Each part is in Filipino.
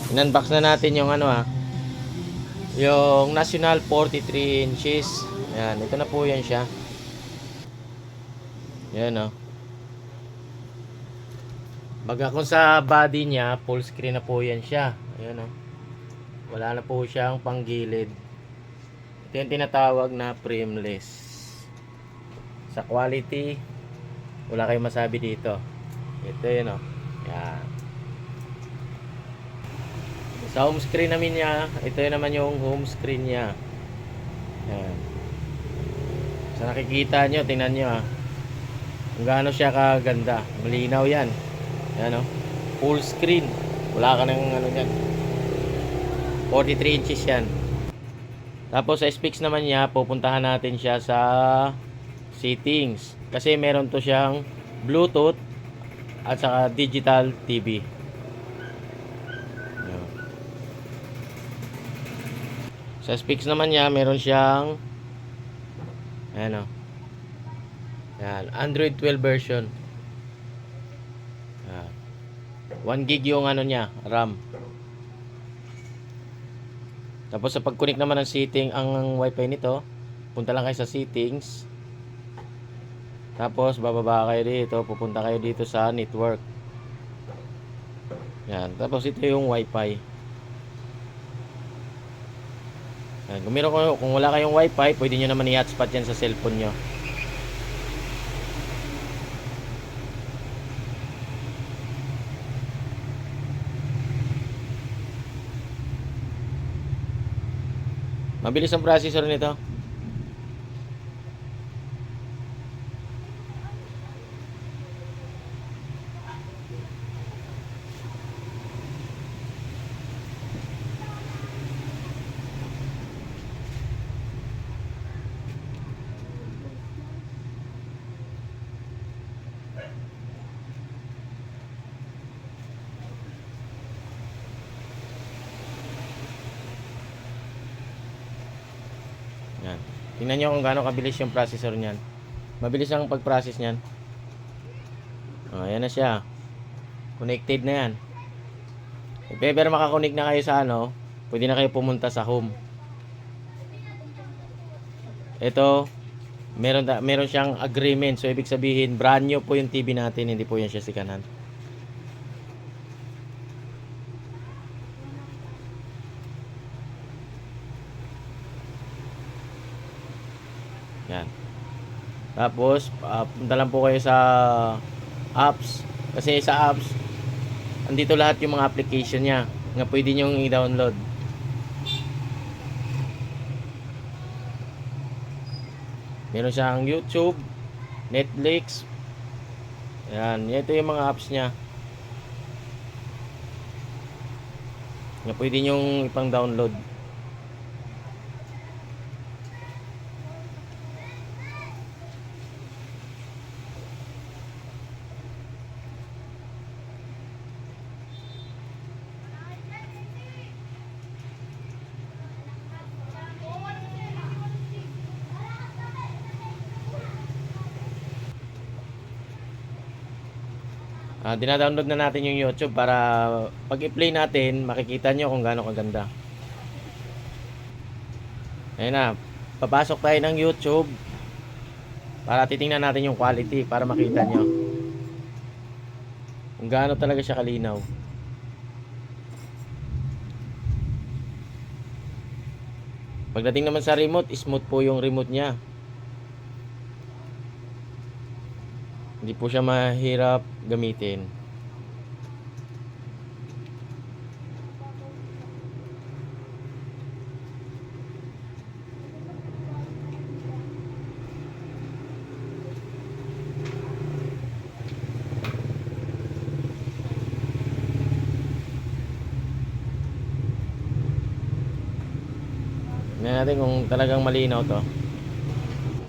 In-unbox na natin yung ano yung National 43 inches. Ayan, ito na po yan siya. Ayan Baga kung sa body niya, full screen na po yan siya. Ayan wala na po siyang panggilid. Ito yung tinatawag na frameless. Sa quality, wala kayong masabi dito. Ito yun Ayan. Sa home screen namin niya, ito yun naman yung home screen niya. Ayan. Sa nakikita nyo, tingnan nyo kung gaano siya kaganda. Malinaw yan. Ayan full screen. Wala ka ng ano dyan. 43 inches yan. Tapos sa specs naman niya, pupuntahan natin siya sa settings. Kasi meron to siyang Bluetooth at saka digital TV. Sa specs naman niya, meron siyang ayan Yan, Android 12 version. 1 gig yung ano niya, RAM. Tapos sa pag-connect naman ng setting ang wifi nito, punta lang kayo sa settings. Tapos bababa kayo dito, pupunta kayo dito sa network. Yan, tapos ito yung wifi. Yan, kung wala kayong wifi, pwede nyo naman i-hotspot yan sa cellphone nyo. Mabilis ang processor nito. Yan. Tingnan nyo kung gaano kabilis yung processor niyan. Mabilis ang pag-process niyan. Ayan na siya. Connected na yan. If ever makakonect na kayo sa pwede na kayo pumunta sa home. Ito, meron siyang agreement. So, ibig sabihin, brand new po yung TV natin. Hindi po yan siya sikanan. Yan. Tapos, punta lang po kayo sa apps. Kasi sa apps, andito lahat yung mga application niya na pwede nyo i-download. Meron siyang YouTube, Netflix. Yan, ito yung mga apps niya na pwede nyo ipang download. Dina-download na natin yung YouTube para pag i-play natin, makikita nyo kung gaano kaganda. Ayun na, papasok tayo ng YouTube para titingnan natin yung quality para makita nyo kung gaano talaga siya kalinaw. Pagdating naman sa remote, smooth po yung remote niya. Hindi po siya mahirap gamitin. Tingnan natin kung talagang malinaw to.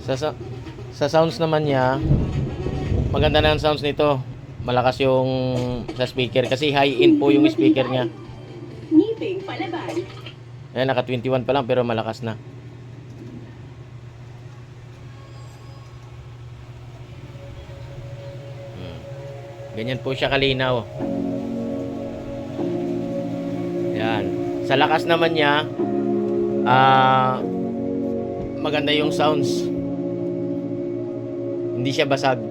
Sa sounds naman niya, maganda na ang sounds nito. Malakas yung sa speaker kasi high-end po yung speaker niya. Ngiping palaban. Ayan, naka 21 pa lang pero malakas na. Ganyan po siya kalinaw. Yan. Sa lakas naman niya, maganda yung sounds. Hindi siya basag.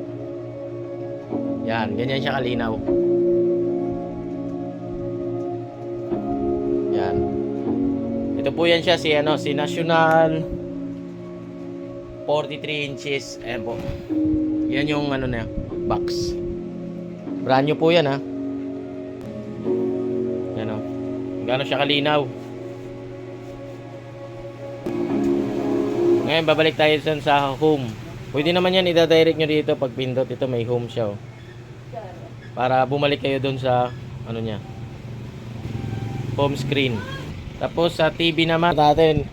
Yan, ganyan siya kalinaw. Yan. Ito po yan siya si National 43 inches. Ayan po. Yan yung na box. Brand new po yan ha. Yan o. Gaano siya kalinaw. Ngayon babalik tayo dun sa home. Pwede naman yan ida-direct nyo dito pag pindot. Ito may home siya oh. Para bumalik kayo dun sa niya, home screen. Tapos sa TV naman natin,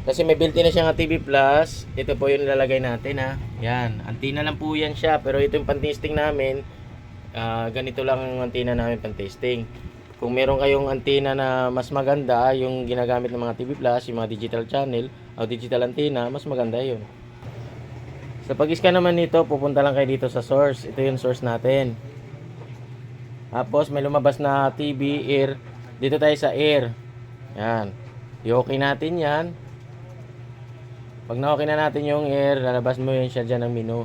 kasi may built-in na siyang TV Plus. Ito po yung ilalagay natin ha. Yan, antenna lang po yan siya. Pero ito yung pan-testing namin. Ganito lang ang antenna namin pan-testing. Kung meron kayong antenna na mas maganda, yung ginagamit ng mga TV Plus, yung mga digital channel o digital antenna, mas maganda yun. Sa pag-scan naman nito, pupunta lang kayo dito sa source. Ito yung source natin. Tapos may lumabas na TV, air. Dito tayo sa air. Yan. I-okay natin yan. Pag na-okay na natin yung air, lalabas mo yun siya dyan ng menu.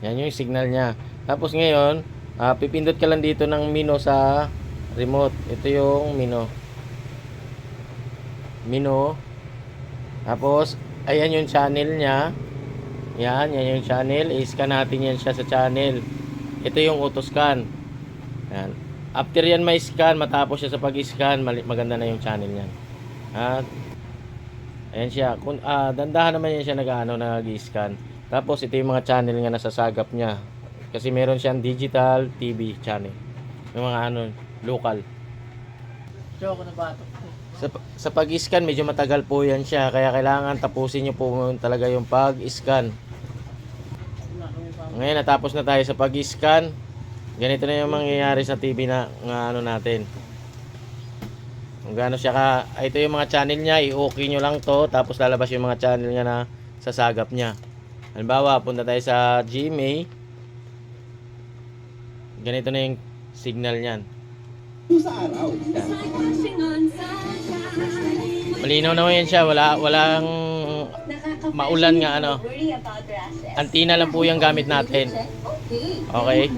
Yan yung signal niya. Tapos ngayon, pipindot ka lang dito ng menu sa remote. Ito yung menu. Menu. Tapos, ayan yung channel niya. Yan yung channel. I-scan natin yan siya sa channel. Ito yung auto scan. Yan. After yan may scan, matapos siya sa pag-scan, maganda na yung channel niyan. At ayan siya. Dandahan naman yan siya nag-scan. Tapos ito yung mga channel nga nasasagap niya. Kasi meron siyang digital TV channel. Yung mga local. Joke na bato. Sa pag-scan medyo matagal po yan siya. Kaya kailangan tapusin nyo po talaga yung pag-scan. Ngayon natapos na tayo sa pag-scan. Ganito na yung mangyayari sa TV na natin. Kung gaano siya ito yung mga channel niya, i-okay nyo lang to, tapos lalabas yung mga channel niya na sasagap niya. Halimbawa, punta tayo sa GMA. Ganito na yung signal niyan. Malinaw na yan siya, walang maulan nga antenna lang po yung gamit natin. Okay.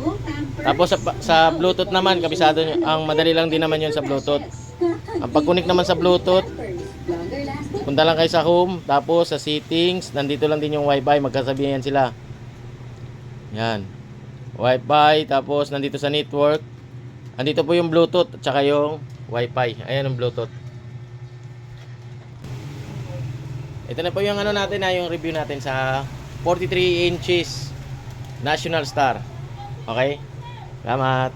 Tapos sa Bluetooth naman, kabisado nyo, ang madali lang din naman yun sa Bluetooth. Ang pag-connect naman sa Bluetooth, punta lang kayo sa home, tapos sa settings, nandito lang din yung Wi-Fi, magkasabihan sila. Yan. Wi-Fi, tapos nandito sa network, andito po yung Bluetooth at saka yung Wi-Fi. Ayan ang Bluetooth. Ito na po yung natin yung review natin sa 43 inches National Star. Okay? Salamat.